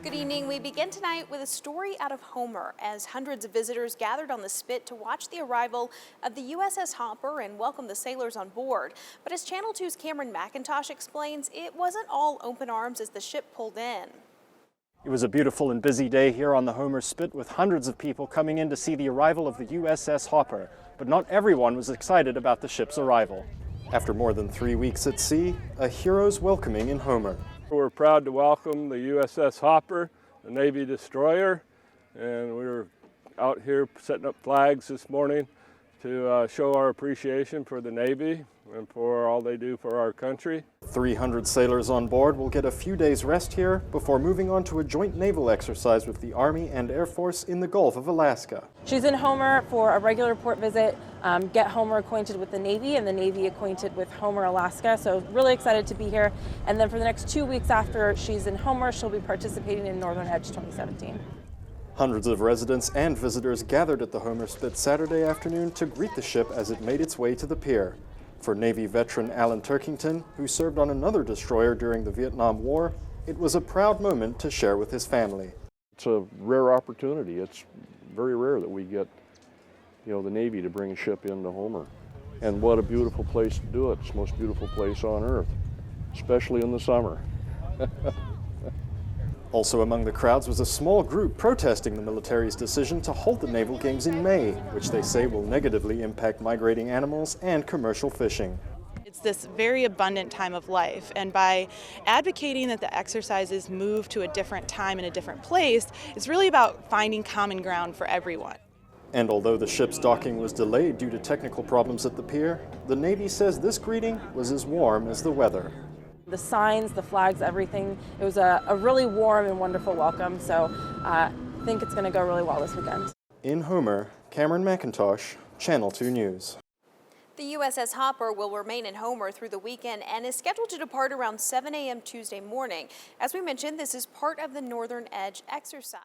Good evening. We begin tonight with a story out of Homer as hundreds of visitors gathered on the spit to watch the arrival of the USS Hopper and welcome the sailors on board. But as Channel 2's Cameron McIntosh explains, it wasn't all open arms as the ship pulled in. It was a beautiful and busy day here on the Homer Spit with hundreds of people coming in to see the arrival of the USS Hopper. But not everyone was excited about the ship's arrival. After more than 3 weeks at sea, a hero's welcoming in Homer. We're proud to welcome the USS Hopper, the Navy destroyer, and we were out here setting up flags this morning to show our appreciation for the Navy and for all they do for our country. 300 sailors on board will get a few days rest here before moving on to a joint naval exercise with the Army and Air Force in the Gulf of Alaska. She's in Homer for a regular port visit, get Homer acquainted with the Navy and the Navy acquainted with Homer, Alaska. So really excited to be here. And then for the next 2 weeks after she's in Homer, she'll be participating in Northern Edge 2017. Hundreds of residents and visitors gathered at the Homer Spit Saturday afternoon to greet the ship as it made its way to the pier. For Navy veteran Alan Turkington, who served on another destroyer during the Vietnam War, it was a proud moment to share with his family. It's a rare opportunity. It's very rare that we get, the Navy to bring a ship into Homer. And what a beautiful place to do it. It's the most beautiful place on Earth, especially in the summer. Also among the crowds was a small group protesting the military's decision to hold the naval games in May, which they say will negatively impact migrating animals and commercial fishing. It's this very abundant time of life, and by advocating that the exercises move to a different time and a different place, it's really about finding common ground for everyone. And although the ship's docking was delayed due to technical problems at the pier, the Navy says this greeting was as warm as the weather. The signs, the flags, everything. It was a really warm and wonderful welcome, so I think it's going to go really well this weekend. In Homer, Cameron McIntosh, Channel 2 News. The USS Hopper will remain in Homer through the weekend and is scheduled to depart around 7 a.m. Tuesday morning. As we mentioned, this is part of the Northern Edge exercise.